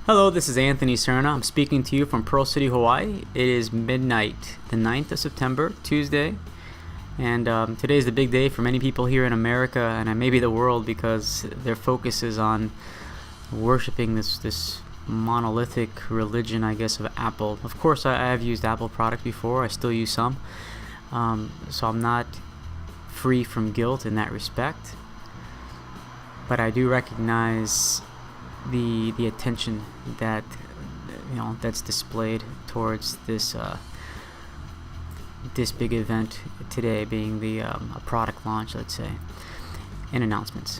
Hello, this is Anthony Serna. I'm speaking to you from Pearl City, Hawaii. It is midnight, the 9th of September, Tuesday. And today is the big day for many people here in America and maybe the world because their focus is on worshiping this monolithic religion, I guess, of Apple. Of course, I have used Apple product before. I still use some. So I'm not free from guilt in that respect. But I do recognize the attention that that's displayed towards this big event today, being the a product launch, let's say, and announcements.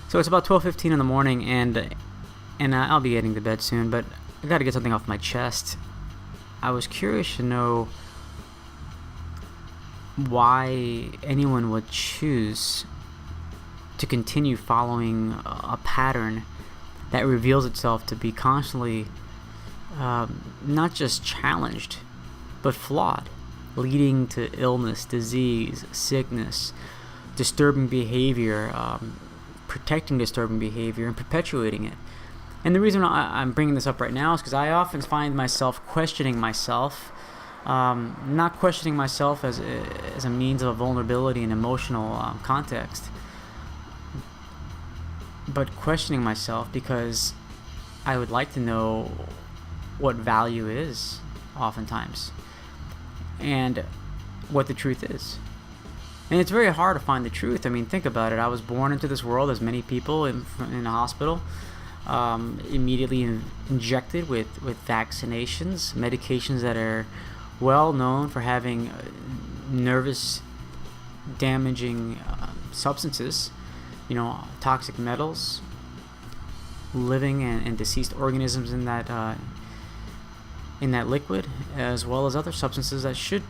So it's about 12:15 in the morning, and I'll be getting to bed soon, but I got to get something off my chest. I was curious to know why anyone would choose to continue following a pattern that reveals itself to be constantly not just challenged, but flawed, leading to illness, disease, sickness, disturbing behavior, protecting disturbing behavior, and perpetuating it. And the reason I'm bringing this up right now is because I often find myself questioning myself, not questioning myself as a means of vulnerability and emotional context, but questioning myself because I would like to know what value is oftentimes and what the truth is. And it's very hard to find the truth. I mean, think about it. I was born into this world, as many people in a hospital, immediately injected with vaccinations, medications that are well known for having nervous damaging substances, toxic metals, living and deceased organisms in that liquid, as well as other substances that should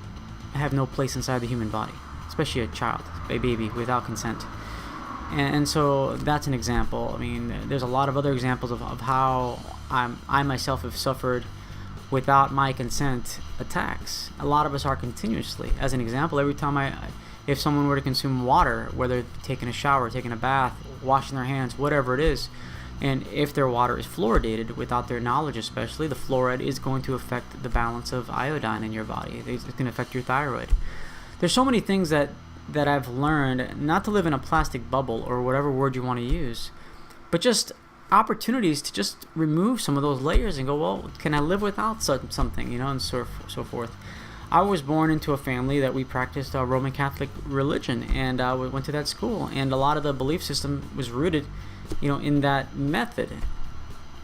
have no place inside the human body, especially a child, a baby, without consent. And so that's an example. I mean, there's a lot of other examples of how I myself have suffered without my consent attacks. A lot of us are continuously. As an example, every time if someone were to consume water, whether taking a shower, taking a bath, washing their hands, whatever it is, and if their water is fluoridated without their knowledge especially, the fluoride is going to affect the balance of iodine in your body. It's going to affect your thyroid. There's so many things that I've learned not to live in a plastic bubble or whatever word you want to use, but just opportunities to just remove some of those layers and go, well, can I live without something, and so forth. I was born into a family that we practiced Roman Catholic religion, and we went to that school, and a lot of the belief system was rooted, in that method.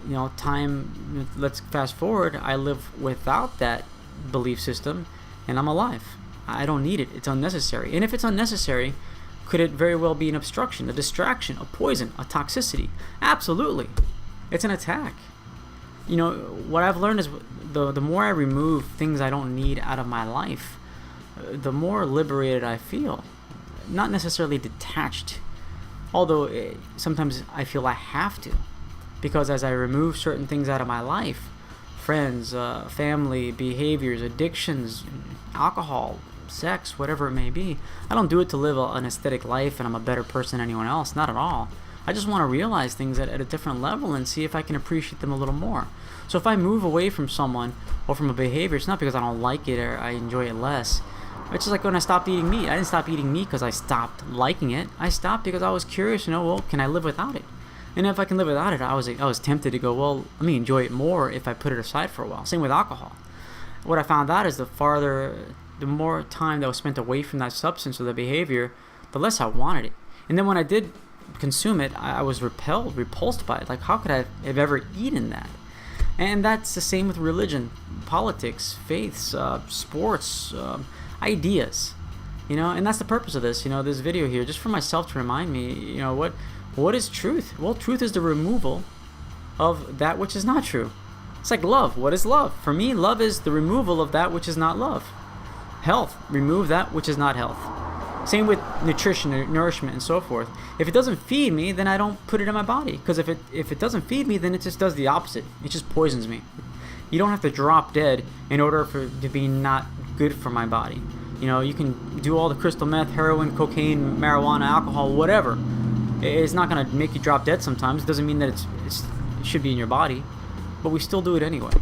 Let's fast forward. I live without that belief system, and I'm alive. I don't need it. It's unnecessary. And if it's unnecessary, could it very well be an obstruction, a distraction, a poison, a toxicity? Absolutely. It's an attack. What I've learned is the more I remove things I don't need out of my life, the more liberated I feel. Not necessarily detached, although sometimes I feel I have to, because as I remove certain things out of my life, friends, family, behaviors, addictions, alcohol, sex, whatever it may be, I don't do it to live an aesthetic life and I'm a better person than anyone else. Not at all. I just want to realize things at a different level and see if I can appreciate them a little more. So if I move away from someone or from a behavior, it's not because I don't like it or I enjoy it less. It's just like when I stopped eating meat. I didn't stop eating meat because I stopped liking it. I stopped because I was curious to know, well, can I live without it? And if I can live without it, I was tempted to go, well, let me enjoy it more if I put it aside for a while. Same with alcohol. What I found out is the more time that was spent away from that substance or the behavior, the less I wanted it. And then when I did consume it, I was repulsed by it. Like, how could I have ever eaten that? And that's the same with religion, politics, faiths, sports, ideas. And that's the purpose of this, this video here, just for myself to remind me, what is truth? Well, truth is the removal of that which is not true. It's like love. What is love? For me, love is the removal of that which is not love. Health, remove that which is not health. Same with nutrition, nourishment, and so forth. If it doesn't feed me, then I don't put it in my body. Because if it doesn't feed me, then it just does the opposite. It just poisons me. You don't have to drop dead in order for it to be not good for my body. You can do all the crystal meth, heroin, cocaine, marijuana, alcohol, whatever. It's not going to make you drop dead sometimes. It doesn't mean that should be in your body, but we still do it anyway.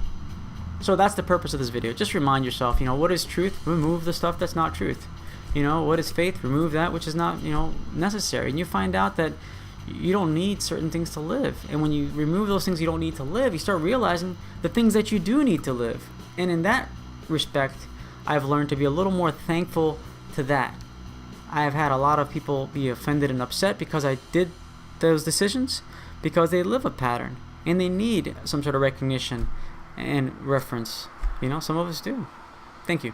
So that's the purpose of this video. Just remind yourself, what is truth? Remove the stuff that's not truth. What is faith? Remove that which is not, necessary. And you find out that you don't need certain things to live. And when you remove those things you don't need to live, you start realizing the things that you do need to live. And in that respect, I've learned to be a little more thankful to that. I've had a lot of people be offended and upset because I did those decisions, because they live a pattern and they need some sort of recognition and reference. Some of us do. Thank you.